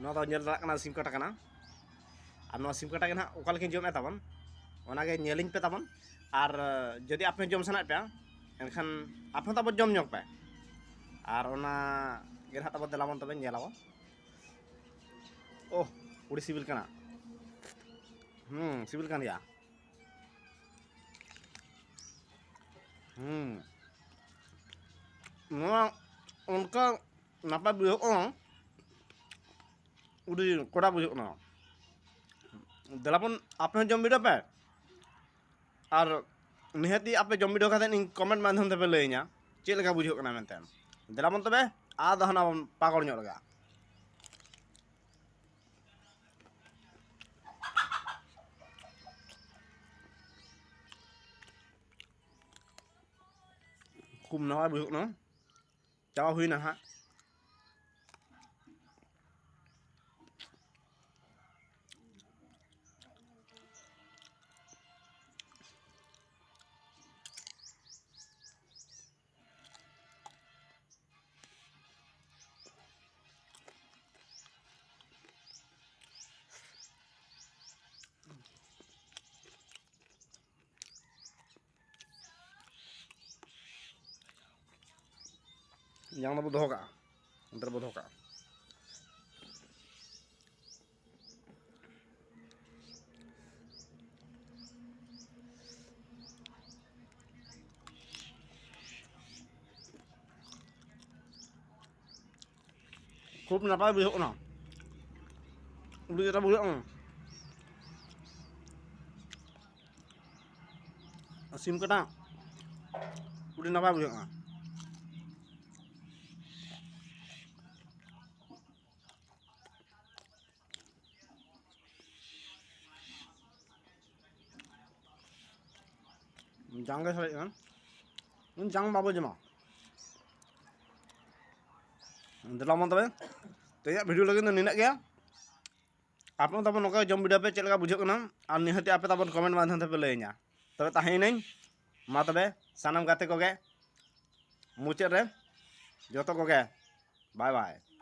SIM काटा और SIM काटा के ना ओकालकिन जमे तबन ओनागे नेलिंग पे तबन और जदि आपने जम सना पे एनखान आप तब जम ᱧᱚᱜ पे और ओना गे ना तब देलाबन तबे नेलाबन ओह उड़ी सिबिल कना सिबिल कान गया उनका नापा बुझो उड़ी कोड़ा बुझो ना देलाबन आपने जम बिडो पे और निहती आपे जम बिडो खाते कमेंट माध्यम ते पे लैया चेक लगा बुझो कना मेनते देलाबन तबे आ दहना पागल ᱧᱚᱜ लगा खूब नवा बुझो ना चावा हुई ना हाँ yang bố dhô cả अंदर बो धो का खूब नापाय बुझो ना उड़ी जरा बुझो सिम कटा उड़ी नापाय बुझो ना jangan guys kan jangan bawa jema dalam tebe tanya video lagi ninak ya आपन तब नौका जम वीडियो पे चलका बुझो कना और निहती आपे तब कमेंट माध्यम ते पे लैया तबे ताहें मा तबे सानम गाते कोगे मुचाद रे जतो कोगे बाय बाय।